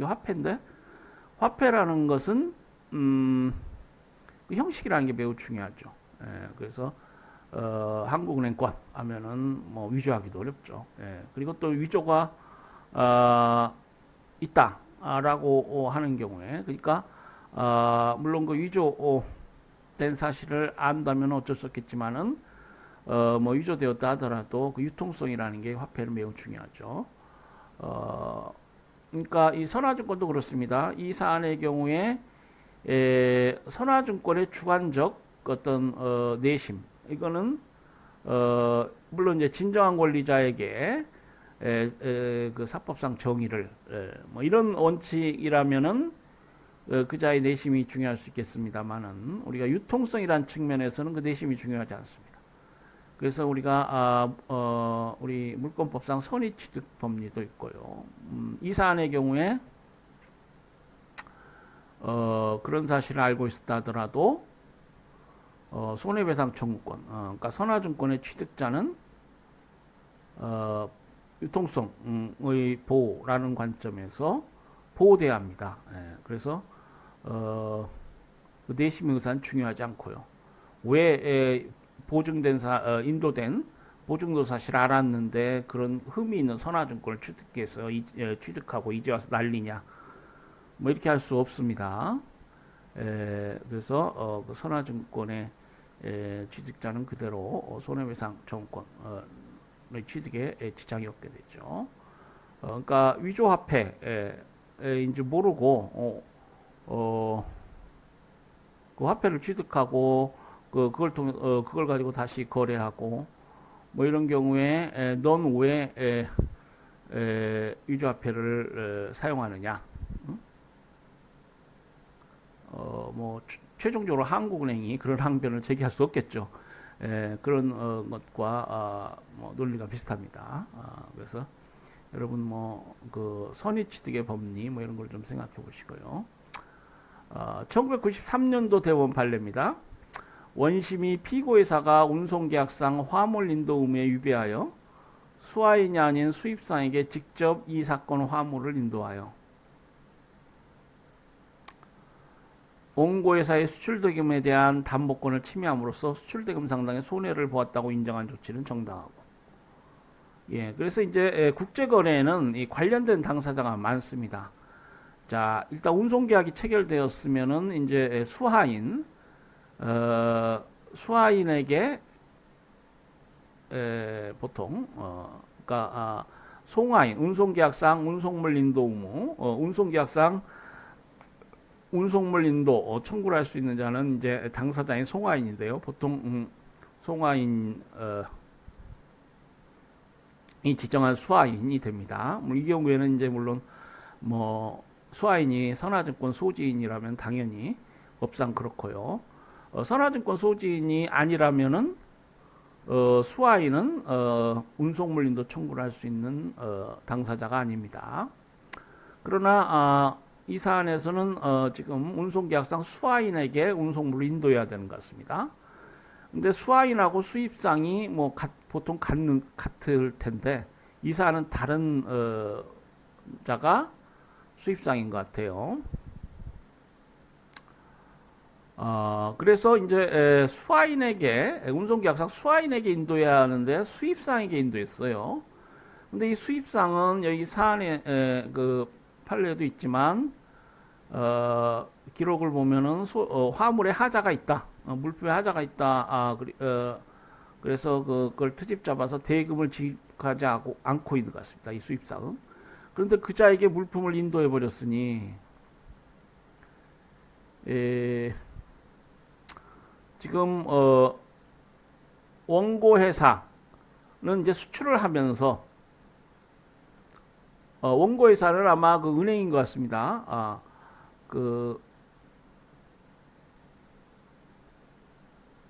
이 화폐인데 화폐라는 것은 그 형식이라는 게 매우 중요하죠. 그래서 한국은행권 하면은 뭐 위조하기도 어렵죠. 그리고 또 위조가 있다라고 하는 경우에 그러니까 물론 그 위조된 사실을 안다면 어쩔 수 없겠지만은 뭐 위조되었다 하더라도 그 유통성이라는 게 화폐는 매우 중요하죠. 그러니까 이 선화증권도 그렇습니다. 이 사안의 경우에 선화증권의 주관적 어떤 내심 이거는 물론 이제 진정한 권리자에게 그 사법상 정의를 뭐 이런 원칙이라면은 그자의 내심이 중요할 수 있겠습니다만은 우리가 유통성이라는 측면에서는 그 내심이 중요하지 않습니다. 그래서 우리가 우리 물권법상 선의취득 법리도 있고요. 이 사안의 경우에 그런 사실을 알고 있었다 하더라도 손해배상 청구권, 그러니까 선화증권의 취득자는 유통성의 보호라는 관점에서 보호돼야 합니다. 그래서 그 내심의 의사는 중요하지 않고요. 왜 보증된 인도된 보증도 사실 알았는데 그런 흠이 있는 선화증권을 취득해서 취득하고 이제 와서 난리냐? 뭐 이렇게 할 수 없습니다. 그래서 그 선화증권의 취득자는 그대로 손해배상 청구권의 취득에 지장이 없게 되죠. 그러니까 위조화폐인지 모르고 그 화폐를 취득하고 그걸 통해 그걸 가지고 다시 거래하고 뭐 이런 경우에 넌 왜 위조화폐를 사용하느냐? 뭐 최종적으로 한국은행이 그런 항변을 제기할 수 없겠죠. 그런 것과 뭐 논리가 비슷합니다. 그래서 여러분 뭐 그 선의취득의 법리 뭐 이런 걸 좀 생각해 보시고요. 1993년도 대법원 판례입니다. 원심이 피고회사가 운송계약상 화물인도 의무에 위배하여 수하인이 아닌 수입상에게 직접 이 사건 화물을 인도하여 원고회사의 수출대금에 대한 담보권을 침해함으로써 수출대금 상당의 손해를 보았다고 인정한 조치는 정당하고. 그래서 이제 국제거래에는 이 관련된 당사자가 많습니다. 자, 일단 운송계약이 체결되었으면은 이제 수하인에게 보통 그러니까 송하인 운송계약상 운송물 인도 의무, 운송계약상 운송물 인도 청구를 할 수 있는 자는 이제 당사자인 송하인인데요. 보통 송하인이 지정한 수하인이 됩니다. 이 경우에는 이제 물론 뭐 수하인이 선화증권 소지인이라면 당연히 법상 그렇고요. 선화증권 소지인이 아니라면은 수하인은 운송물 인도 청구를 할 수 있는 당사자가 아닙니다. 그러나 이 사안에서는 지금 운송계약상 수하인에게 운송물을 인도해야 되는 것 같습니다. 근데 수하인하고 수입상이 뭐 보통 같을 텐데 이 사안은 다른 자가 수입상인 것 같아요. 그래서 이제 수하인에게 운송계약상 수하인에게 인도해야 하는데 수입상에게 인도했어요. 근데 이 수입상은 여기 사안에 그 판례도 있지만 기록을 보면은 화물에 하자가 있다, 물품에 하자가 있다. 그래서 그걸 트집 잡아서 대금을 지급하지 않고 있는 것 같습니다. 이 수입상은. 그런데 그자에게 물품을 인도해 버렸으니 지금 원고 회사는 이제 수출을 하면서 원고 회사는 아마 그 은행인 것 같습니다. 그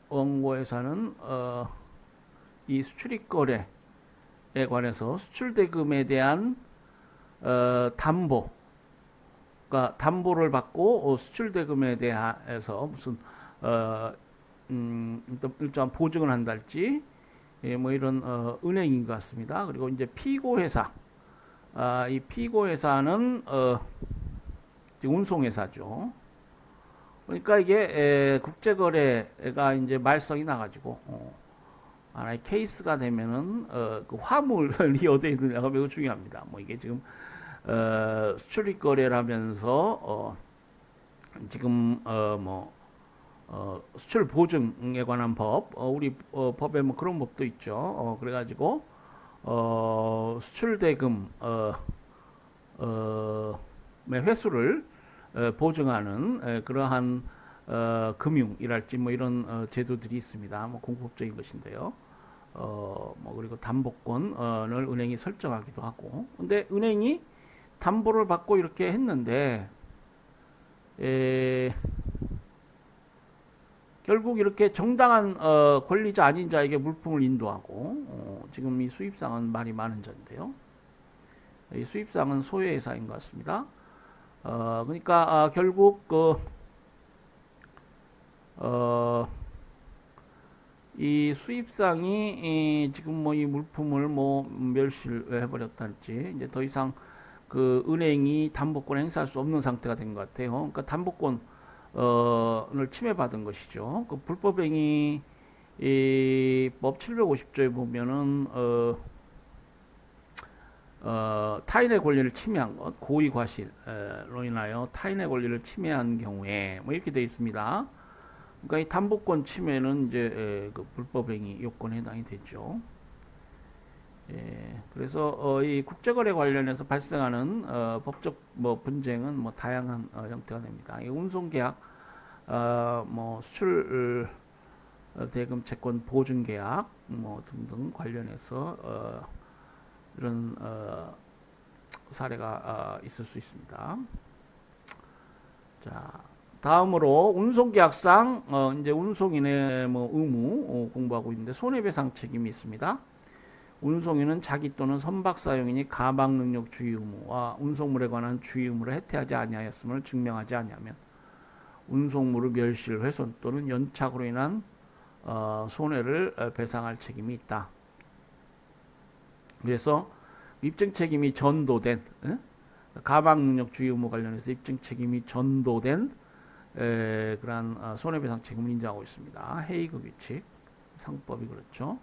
원고 회사는 이 수출입 거래에 관해서 수출 대금에 대한 담보, 그러니까 담보를 받고 수출 대금에 대해서 무슨 일정한 보증을 한달지 뭐 이런 은행인 것 같습니다. 그리고 이제 피고 회사, 이 피고 회사는 운송회사죠. 그러니까 이게 국제거래가 이제 말썽이 나가지고 하나의 케이스가 되면은 그 화물이 어디에 있느냐가 매우 중요합니다. 뭐 이게 지금 수출입 거래를 하면서 지금 수출 보증에 관한 법, 우리 법에 뭐 그런 법도 있죠. 그래가지고 수출 대금 매 회수를 보증하는 그러한 금융이랄지 뭐 이런 제도들이 있습니다. 뭐 공법적인 것인데요. 뭐 그리고 담보권을 은행이 설정하기도 하고. 근데 은행이 담보를 받고 이렇게 했는데 결국 이렇게 정당한 권리자 아닌 자에게 물품을 인도하고 지금 이 수입상은 말이 많은 자인데요. 이 수입상은 소외회사인 것 같습니다. 그러니까 결국 이 수입상이 지금 뭐 이 물품을 뭐 멸실해 버렸달지 이제 더 이상 그 은행이 담보권 행사할 수 없는 상태가 된 것 같아요. 그러니까 담보권을 침해받은 것이죠. 그 불법행위 법 750조에 보면은 타인의 권리를 침해한 것, 고의 과실로 인하여 타인의 권리를 침해한 경우에 뭐 이렇게 되어 있습니다. 그러니까 이 담보권 침해는 이제 그 불법행위 요건에 해당이 되죠. 그래서 이 국제거래 관련해서 발생하는 법적 뭐 분쟁은 뭐 다양한 형태가 됩니다. 이 운송계약, 뭐 수출 대금 채권 보증계약 뭐 등등 관련해서 이런 사례가 있을 수 있습니다. 자, 다음으로 운송계약상 이제 운송인의 뭐 의무 공부하고 있는데 손해배상 책임이 있습니다. 운송인은 자기 또는 선박 사용인이 가방 능력 주의 의무와 운송물에 관한 주의 의무를 해태하지 아니하였음을 증명하지 아니하면 운송물의 멸실, 훼손 또는 연착으로 인한 손해를 배상할 책임이 있다. 그래서 입증 책임이 전도된 가방 능력 주의 의무 관련해서 입증 책임이 전도된 그러한 손해배상 책임을 인정하고 있습니다. 헤이그 규칙 상법이 그렇죠.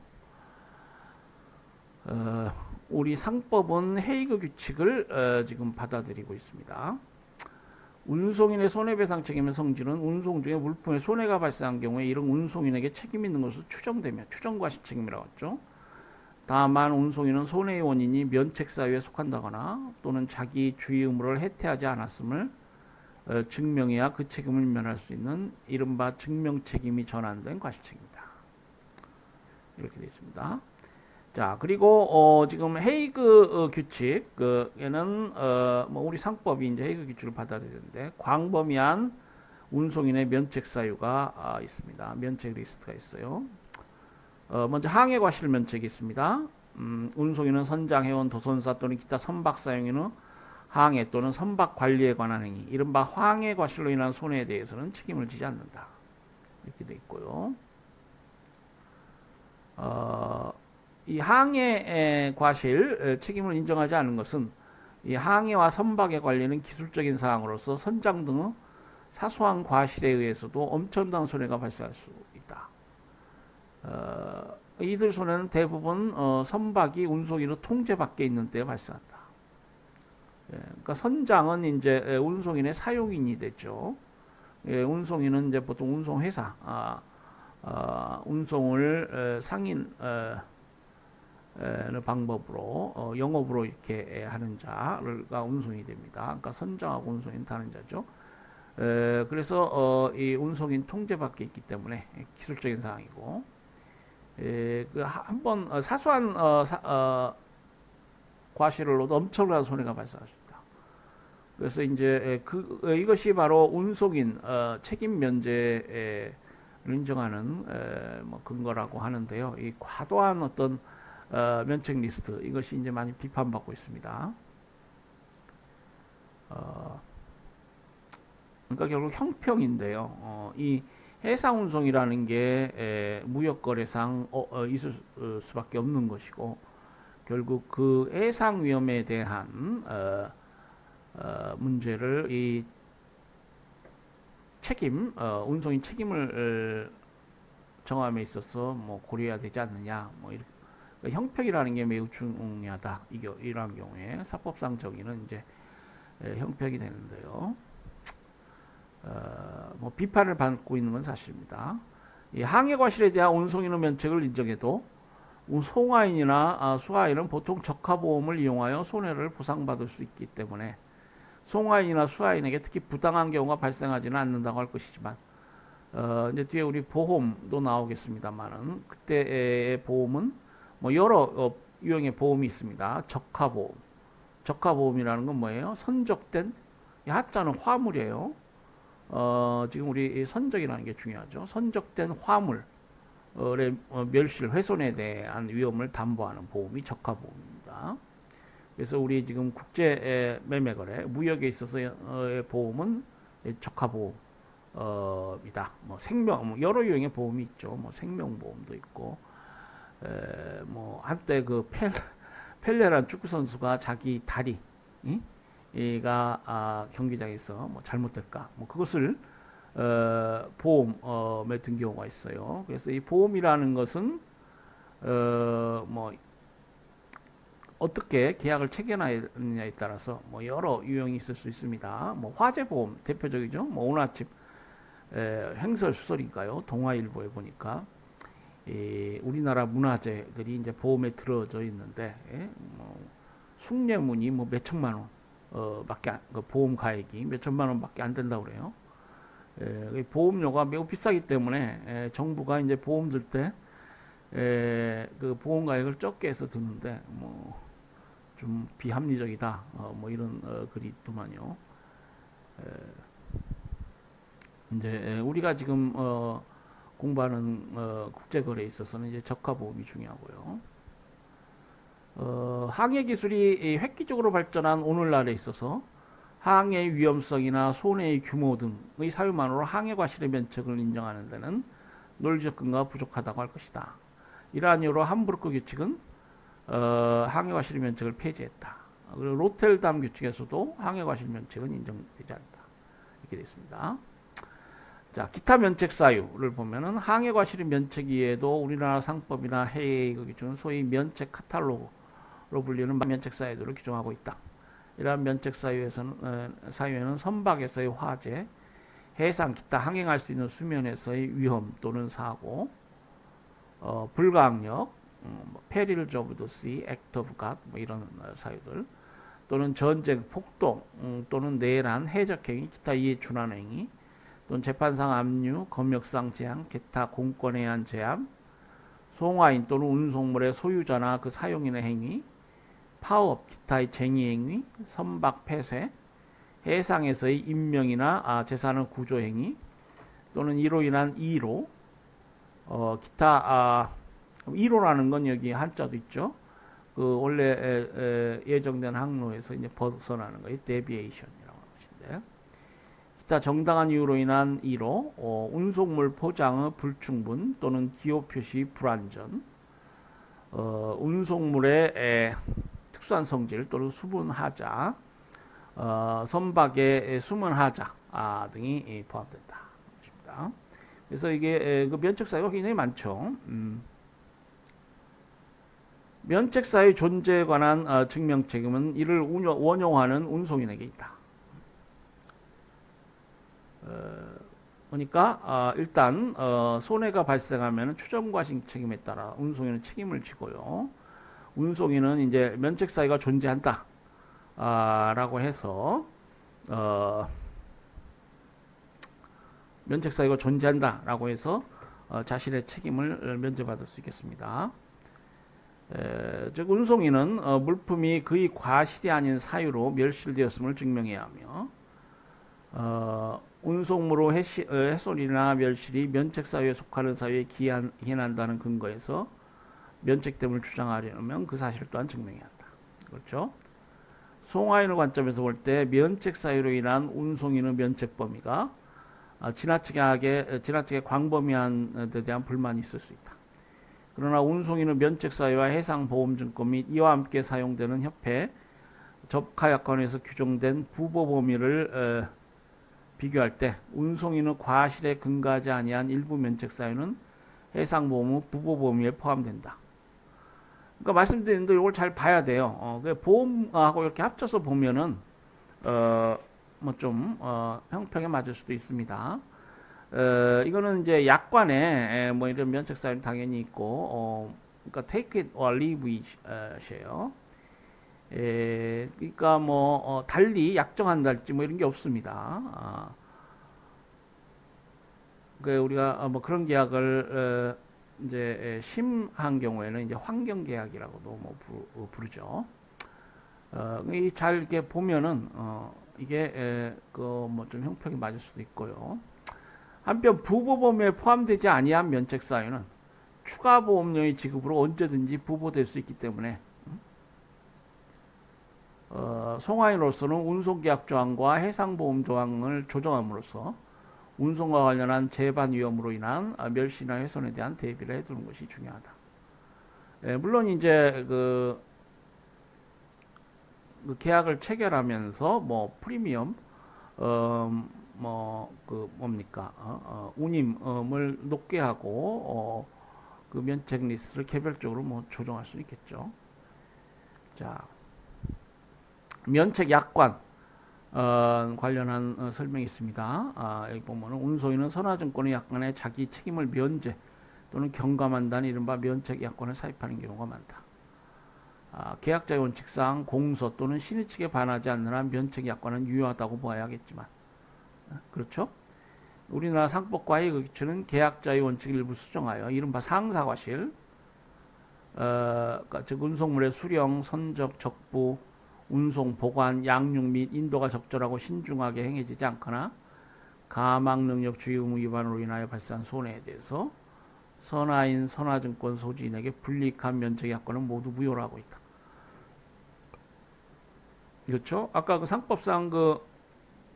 우리 상법은 헤이그 규칙을 지금 받아들이고 있습니다. 운송인의 손해배상 책임의 성질은 운송 중에 물품에 손해가 발생한 경우에 이런 운송인에게 책임이 있는 것으로 추정되며 추정과실 책임이라고 했죠. 다만 운송인은 손해의 원인이 면책 사유에 속한다거나 또는 자기 주의 의무를 해태하지 않았음을 증명해야 그 책임을 면할 수 있는 이른바 증명 책임이 전환된 과실책입니다. 이렇게 되어 있습니다. 자, 그리고 지금 헤이그 규칙에는 뭐 우리 상법이 이제 헤이그 규칙을 받아들이는데 광범위한 운송인의 면책 사유가 있습니다. 면책 리스트가 있어요. 먼저 항해 과실 면책이 있습니다. 운송인은 선장해온 도선사 또는 기타 선박 사용인의 항해 또는 선박 관리에 관한 행위, 이른바 항해 과실로 인한 손해에 대해서는 책임을 지지 않는다. 이렇게 돼 있고요. 이 항해 과실 책임을 인정하지 않는 것은 이 항해와 선박의 관리는 기술적인 사항으로서 선장 등의 사소한 과실에 의해서도 엄청난 손해가 발생할 수 있다. 이들 손해는 대부분 선박이 운송인의 통제 밖에 있는 때에 발생한다. 그러니까 선장은 이제 운송인의 사용인이 됐죠. 운송인은 이제 보통 운송회사, 운송을 상인 방법으로 영업으로 이렇게 하는 자가 운송이 됩니다. 그러니까 선장하고 운송인 다른 자죠. 그래서 이 운송인 통제 밖에 있기 때문에 기술적인 사항이고, 그 한번 사소한 과실로도 엄청난 손해가 발생할 수 있다. 그래서 이제 이것이 바로 운송인 책임 면제를 인정하는 뭐 근거라고 하는데요. 이 과도한 어떤 면책 리스트, 이것이 이제 많이 비판받고 있습니다. 그러니까 결국 형평인데요. 이 해상 운송이라는 게 무역거래상 있을 수밖에 없는 것이고, 결국 그 해상 위험에 대한 문제를 이 책임, 운송인 책임을 정함에 있어서 뭐 고려해야 되지 않느냐, 뭐 이렇게. 그러니까 형평이라는 게 매우 중요하다. 이러한 경우에 사법상 정의는 이제 형평이 되는데요. 뭐 비판을 받고 있는 건 사실입니다. 이 항해 과실에 대한 운송인의 면책을 인정해도 송화인이나 수화인은 보통 적하보험을 이용하여 손해를 보상받을 수 있기 때문에 송화인이나 수화인에게 특히 부당한 경우가 발생하지는 않는다고 할 것이지만 이제 뒤에 우리 보험도 나오겠습니다만은 그때의 보험은 뭐 여러 유형의 보험이 있습니다. 적하보험. 적하보험이라는 건 뭐예요? 선적된, 하자는 화물이에요. 지금 우리 선적이라는 게 중요하죠. 선적된 화물의 멸실, 훼손에 대한 위험을 담보하는 보험이 적하보험입니다. 그래서 우리 지금 국제 매매 거래, 무역에 있어서의 보험은 적하보험이다. 뭐 생명, 여러 유형의 보험이 있죠. 뭐 생명보험도 있고, 뭐 한때 그 펠레란 축구 선수가 자기 다리, 가 경기장에서 뭐 잘못될까, 뭐 그것을 보험에 든 경우가 있어요. 그래서 이 보험이라는 것은 뭐 어떻게 계약을 체결하느냐에 따라서 뭐 여러 유형이 있을 수 있습니다. 뭐 화재보험 대표적이죠. 뭐 오늘 아침 행설수설인가요? 동아일보에 보니까 우리나라 문화재들이 이제 보험에 들어져 있는데 뭐 숭례문이 뭐 몇 천만 원 밖에 그 보험 가액이 몇 천만 원밖에 안 된다고 그래요. 보험료가 매우 비싸기 때문에 정부가 이제 보험 들 때 그 보험 가액을 적게 해서 드는데 뭐 좀 비합리적이다. 뭐 이런 글이 있더만요. 이제 우리가 지금 공부하는 국제거래에 있어서는 이제 적하보험이 중요하고요. 항해 기술이 획기적으로 발전한 오늘날에 있어서 항해 위험성이나 손해의 규모 등의 사유만으로 항해 과실의 면책을 인정하는 데는 논리적 근거가 부족하다고 할 것이다. 이러한 이유로 함부르크 규칙은 항해 과실 면책을 폐지했다. 그리고 로텔담 규칙에서도 항해 과실 면책은 인정되지 않다. 이렇게 되어 있습니다. 자, 기타 면책 사유를 보면은 항해 과실의 면책 이외에도 우리나라 상법이나 해외의 규칙은 소위 면책 카탈로그로 불리는 면책 사유들을 규정하고 있다. 이러한 면책 사유에는 선박에서의 화재, 해상 기타 항행할 수 있는 수면에서의 위험 또는 사고, 불가항력, perils of the sea, act of God, 뭐 이런 사유들, 또는 전쟁, 폭동, 또는 내란, 해적행위, 기타 이에 준하는 행위, 또는 재판상 압류, 검역상 제한, 기타 공권에 의한 제한, 송화인 또는 운송물의 소유자나 그 사용인의 행위, 파업, 기타의 쟁의 행위, 선박 폐쇄, 해상에서의 인명이나 재산의 구조 행위, 또는 이로 인한 이로, 기타 이로라는 건 여기 한자도 있죠. 그 원래 예정된 항로에서 이제 벗어나는 거예요. 데비에이션이라고 하는 것인데. 기타 정당한 이유로 인한 이로, 운송물 포장의 불충분 또는 기호 표시 불완전, 운송물의 특수한 성질 또는 수분 하자, 선박의 숨은 하자 등이 포함된다. 그래서 이게 그 면책 사유가 굉장히 많죠. 면책 사유 존재에 관한 증명 책임은 이를 원용하는 운송인에게 있다. 그러니까 일단 손해가 발생하면 추정과실 책임에 따라 운송인은 책임을 지고요. 운송인은 이제 면책 사유가 존재한다 라고 해서 면책 사유가 존재한다 라고 해서 자신의 책임을 면제받을 수 있겠습니다. 즉 운송인은 물품이 그의 과실이 아닌 사유로 멸실되었음을 증명해야 하며 운송물의 훼손이나 멸실이 면책 사유에 속하는 사유에 기인한다는 근거에서 면책됨을 주장하려면 그 사실 또한 증명해야 한다. 그렇죠? 송화인의 관점에서 볼 때 면책 사유로 인한 운송인의 면책 범위가 지나치게 광범위한 데 대한 불만이 있을 수 있다. 그러나 운송인의 면책 사유와 해상보험증권 및 이와 함께 사용되는 협회 접하약관에서 규정된 부보 범위를 비교할 때 운송인의 과실에 근거하지 아니한 일부 면책 사유는 해상보험 후 부보범위에 포함된다. 그러니까 말씀드린 대로 이걸 잘 봐야 돼요. 보험하고 이렇게 합쳐서 보면은 뭐 좀 형평에 맞을 수도 있습니다. 이거는 이제 약관에 뭐 이런 면책 사유는 당연히 있고, 그러니까 take it or leave it이에요. 그러니까 뭐 달리 약정한달지 뭐 이런 게 없습니다. 우리가 뭐 그런 계약을 이제 심한 경우에는 이제 환경 계약이라고도 뭐 부르죠. 잘 이렇게 보면은 이게 그 뭐 좀 형평이 맞을 수도 있고요. 한편 부보범위에 포함되지 아니한 면책 사유는 추가 보험료의 지급으로 언제든지 부보될 수 있기 때문에 송화인으로서는 운송계약 조항과 해상보험 조항을 조정함으로써 운송과 관련한 재반 위험으로 인한 멸시나 훼손에 대한 대비를 해두는 것이 중요하다. 물론 이제 그 계약을 체결하면서 뭐 프리미엄 뭡니까 운임을 높게 하고 그 면책 리스트를 개별적으로 뭐 조정할 수 있겠죠. 자, 면책 약관 관련한 설명이 있습니다. 여기 보면은 운송인은 선화증권의 약관에 자기 책임을 면제 또는 경감한다는 이른바 면책 약관을 사입하는 경우가 많다. 계약자의 원칙상 공소 또는 신의 측에 반하지 않는 한 면책 약관은 유효하다고 봐야겠지만, 그렇죠? 우리나라 상법과 해외 기준은 계약자의 원칙 일부 수정하여 이른바 상사과실, 즉 운송물의 수령, 선적, 적부, 운송, 보관, 양육 및 인도가 적절하고 신중하게 행해지지 않거나 가망 능력 주의 의무 위반으로 인하여 발생한 손해에 대해서 선화인, 선화증권 소지인에게 불이익한 면책 약관은 모두 무효로 하고 있다. 그렇죠? 아까 그 상법상 그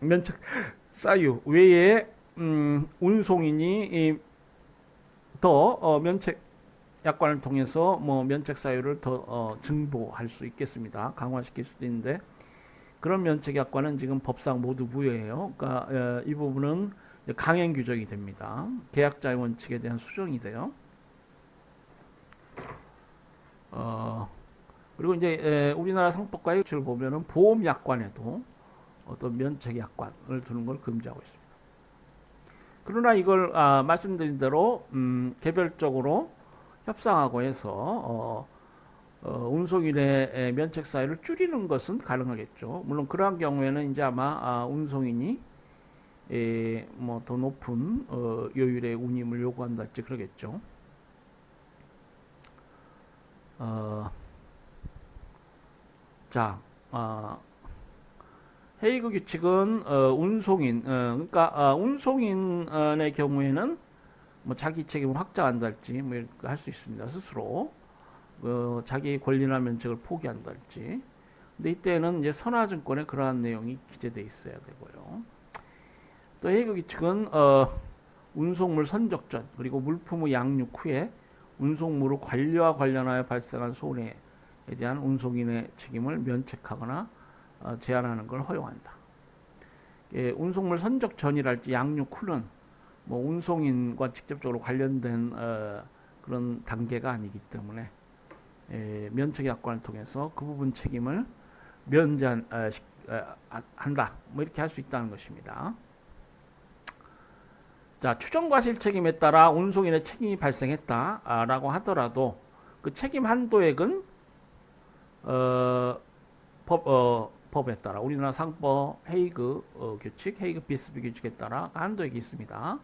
면책 사유 외에 운송인이 더 면책 약관을 통해서 뭐 면책 사유를 더 증보할 수 있겠습니다. 강화시킬 수도 있는데 그런 면책 약관은 지금 법상 모두 무효예요. 그러니까 이 부분은 강행 규정이 됩니다. 계약자의 원칙에 대한 수정이 돼요. 그리고 이제 우리나라 상법과 규칙을 보면은 보험 약관에도 어떤 면책 약관을 두는 걸 금지하고 있습니다. 그러나 이걸 말씀드린 대로 개별적으로 협상하고 해서 운송인의 면책 사유를 줄이는 것은 가능하겠죠. 물론 그러한 경우에는 이제 아마 운송인이 뭐 더 높은 요율의 운임을 요구한달지 그러겠죠. 자, 헤이그 규칙은 운송인, 그러니까 운송인의 경우에는 뭐 자기 책임을 확장한달지 뭐 이렇게 할 수 있습니다. 스스로 자기 권리나 면책을 포기한달지. 근데 이때는 이제 선화증권에 그러한 내용이 기재돼 있어야 되고요. 또 헤이그 규칙은 운송물 선적 전 그리고 물품의 양육 후에 운송물의 관리와 관련하여 발생한 손해에 대한 운송인의 책임을 면책하거나 제한하는 걸 허용한다. 운송물 선적 전이랄지 양육 후는 뭐 운송인과 직접적으로 관련된 그런 단계가 아니기 때문에 면책 약관을 통해서 그 부분 책임을 면제한다. 뭐 이렇게 할 수 있다는 것입니다. 자, 추정과실 책임에 따라 운송인의 책임이 발생했다라고 하더라도 그 책임 한도액은 법에 따라 우리나라 상법 헤이그 규칙, 헤이그 비스비 규칙에 따라 한도액이 있습니다.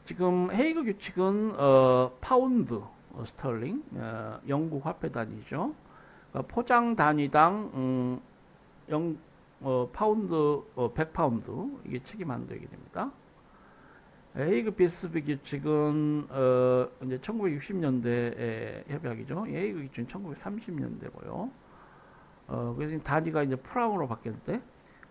지금 헤이그 규칙은 파운드 스털링 영국 화폐 단위죠. 포장 단위당 파운드 100파운드 이게 책임 한도액이 됩니다. 헤이그 비스비 규칙은 이제 1960년대 협약이죠. 헤이그 규칙은 1930년대고요. 그래서 단위가 이제 프랑으로 바뀔 때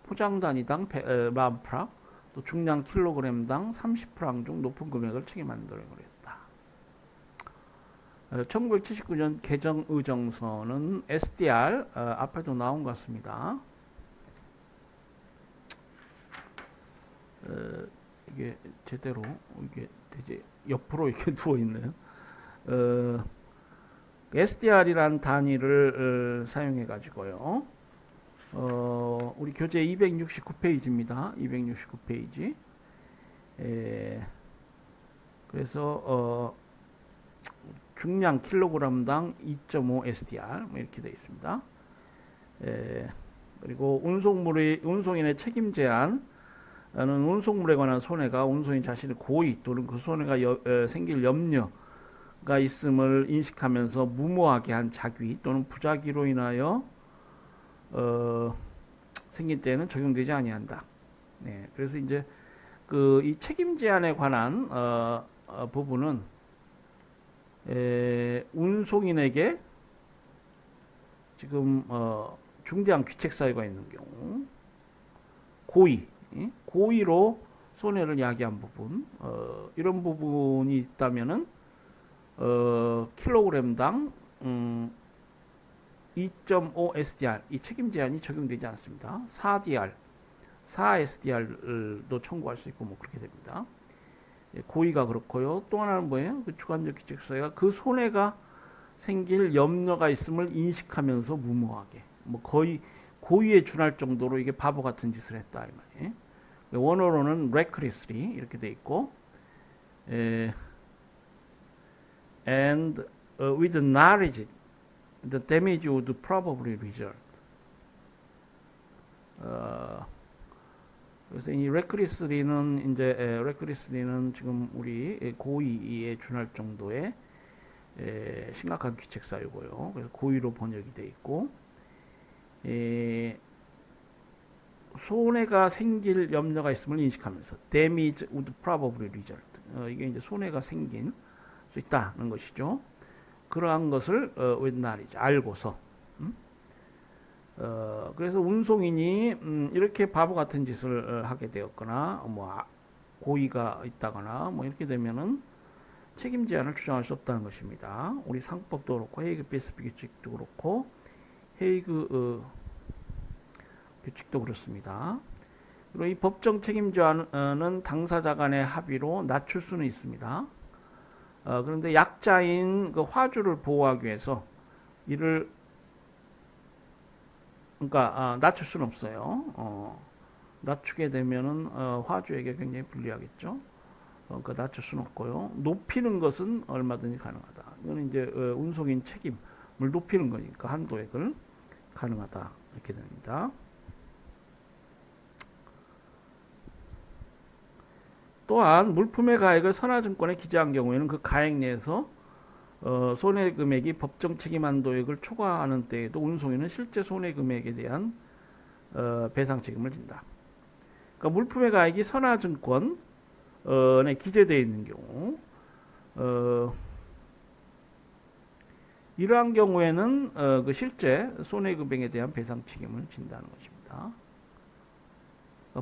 포장 단위당 10프랑 또 중량 킬로그램당 30프랑 중 높은 금액을 책임한다고 했다. 1979년 개정 의정서는 SDR 앞에도 나온 것 같습니다. 이게 제대로 이게 되지 옆으로 이렇게 누워 있네요. 어, SDR이란 단위를 사용해 가지고요. 우리 교재 269페이지입니다. 269페이지. 그래서 중량 킬로그램당 2.5 SDR 뭐 이렇게 되어 있습니다. 그리고 운송인의 책임 제한은 운송물에 관한 손해가 운송인 자신의 고의 또는 그 손해가 생길 염려가 있음을 인식하면서 무모하게 한 작위 또는 부작위로 인하여 생긴 때에는 적용되지 아니한다. 네, 그래서 이제 이 책임 제한에 관한 부분은 운송인에게 지금 중대한 귀책 사유가 있는 경우 고의로 손해를 야기한 부분 이런 부분이 있다면은 킬로그램당 2.5 SDR 이 책임 제한이 적용되지 않습니다. 4DR, 4 SDR도 청구할 수 있고 뭐 그렇게 됩니다. 고의가 그렇고요. 또 하나는 뭐예요? 그 주관적 귀책 사유가 그 손해가 생길 염려가 있음을 인식하면서 무모하게 뭐 거의 고의에 준할 정도로 이게 바보 같은 짓을 했다 이 말이에요. 원어로는 recklessly 이렇게 돼 있고 and with knowledge the damage would probably result. 그래서 이 recklessly는 이제 recklessly는 지금 우리 고의에 준할 정도의 심각한 귀책 사유고요. 그래서 고의로 번역이 돼 있고 손해가 생길 염려가 있음을 인식하면서 damage would probably result. 이게 이제 손해가 생긴 수 있다는 것이죠. 그러한 것을 with knowledge 알고서 그래서 운송인이 이렇게 바보 같은 짓을 하게 되었거나 뭐 고의가 있다거나 뭐 이렇게 되면은 책임 제한을 주장할 수 없다는 것입니다. 우리 상법도 그렇고 헤이그 비스피 규칙도 그렇고 헤이그 규칙도 그렇습니다. 그리고 이 법정 책임 제한은 당사자 간의 합의로 낮출 수는 있습니다. 그런데 약자인 그 화주를 보호하기 위해서 이를 그러니까 낮출 수는 없어요. 낮추게 되면은 화주에게 굉장히 불리하겠죠. 그러니까 낮출 수는 없고요. 높이는 것은 얼마든지 가능하다. 이거는 이제 운송인 책임을 높이는 거니까 한도액을 가능하다 이렇게 됩니다. 또한 물품의 가액을 선화증권에 기재한 경우에는 그 가액 내에서 손해금액이 법정 책임 한도액을 초과하는 때에도 운송인은 실제 손해금액에 대한 배상 책임을 진다. 그러니까 물품의 가액이 선화증권에 기재되어 있는 경우 이러한 경우에는 그 실제 손해금액에 대한 배상 책임을 진다는 것입니다.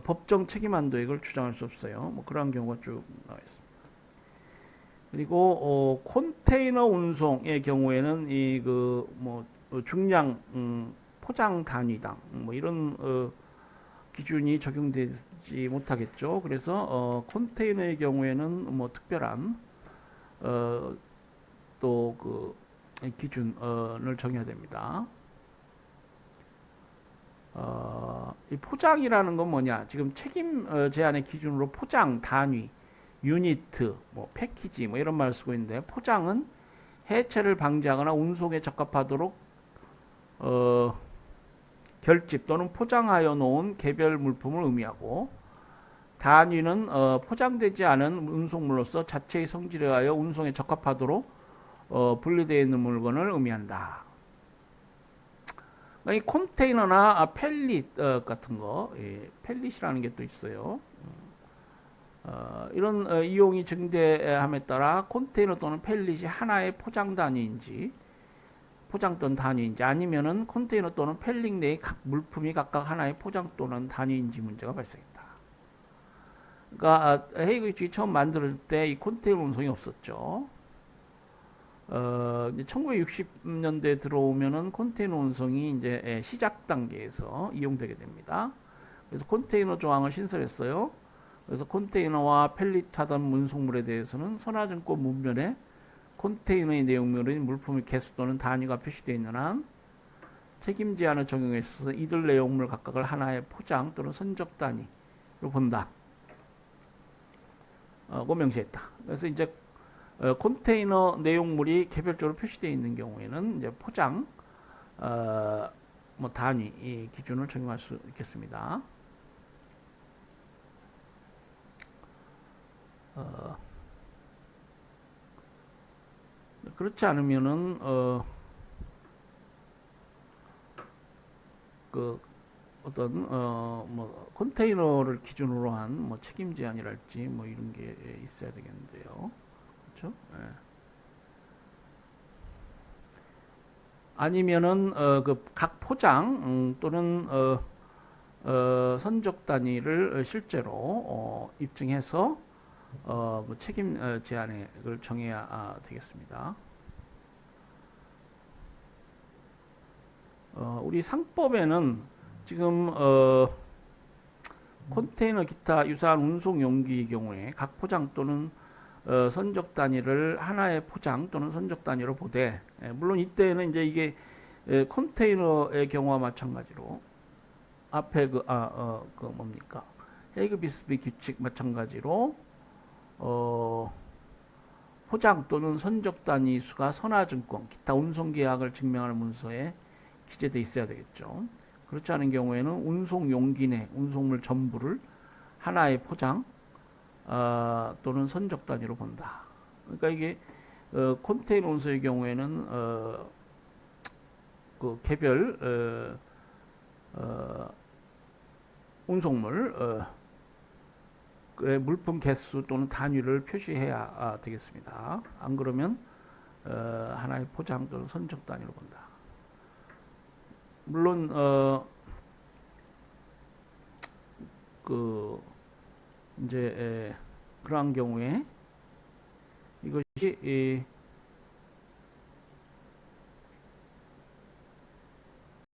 법정 책임 한도액을 주장할 수 없어요. 뭐 그러한 경우가 쭉 나와 있습니다. 그리고 컨테이너 운송의 경우에는 이 그 뭐 중량 포장 단위당 뭐 이런 기준이 적용되지 못하겠죠. 그래서 컨테이너의 경우에는 뭐 특별한 또 그 기준을 정해야 됩니다. 이 포장이라는 건 뭐냐? 지금 책임 제한의 기준으로 포장 단위, 유니트, 뭐 패키지 뭐 이런 말을 쓰고 있는데 포장은 해체를 방지하거나 운송에 적합하도록 결집 또는 포장하여 놓은 개별 물품을 의미하고 단위는 포장되지 않은 운송물로서 자체의 성질에 의하여 운송에 적합하도록 분리되어 있는 물건을 의미한다. 이 컨테이너나 펠릿 같은 거, 펠릿이라는 게 또 있어요. 이런 이용이 증대함에 따라 컨테이너 또는 펠릿이 하나의 포장 단위인지 포장 또는 단위인지 아니면은 컨테이너 또는 펠릿 내의 각 물품이 각각 하나의 포장 또는 단위인지 문제가 발생했다. 그러니까 헤이그 규칙이 처음 만들 때 이 컨테이너 운송이 없었죠. 이제 1960년대에 들어오면은 컨테이너 운송이 이제 시작 단계에서 이용되게 됩니다. 그래서 컨테이너 조항을 신설했어요. 그래서 컨테이너와 펠릿하던 운송물에 대해서는 선화증권 문면에 컨테이너의 내용물인 물품의 개수 또는 단위가 표시되어 있는 한 책임 제한을 적용해 있어서 이들 내용물 각각을 하나의 포장 또는 선적 단위로 본다. 고 명시했다. 그래서 이제 컨테이너 내용물이 개별적으로 표시되어 있는 경우에는 이제 포장 뭐 단위 이 기준을 적용할 수 있겠습니다. 그렇지 않으면은 그 어떤 뭐 컨테이너를 기준으로 한 뭐 책임 제한이랄지 뭐 이런 게 있어야 되겠는데요. 그렇죠? 예. 아니면은 그 각 포장 또는 선적 단위를 실제로 입증해서 뭐 책임 제한액을 정해야 되겠습니다. 우리 상법에는 지금 컨테이너 기타 유사한 운송 용기의 경우에 각 포장 또는 선적 단위를 하나의 포장 또는 선적 단위로 보되, 물론 이때는 이제 이게 컨테이너의 경우와 마찬가지로 앞에 그 뭡니까 헤이그 비스비 규칙 마찬가지로 포장 또는 선적 단위 수가 선화증권 기타 운송 계약을 증명하는 문서에 기재돼 있어야 되겠죠. 그렇지 않은 경우에는 운송 용기 내 운송물 전부를 하나의 포장 또는 선적 단위로 본다. 그러니까 이게 컨테이너 운송의 경우에는 그 개별 운송물 물품 개수 또는 단위를 표시해야 되겠습니다. 안 그러면 하나의 포장 또는 선적 단위로 본다. 물론 그 이제 그러한 경우에 이것이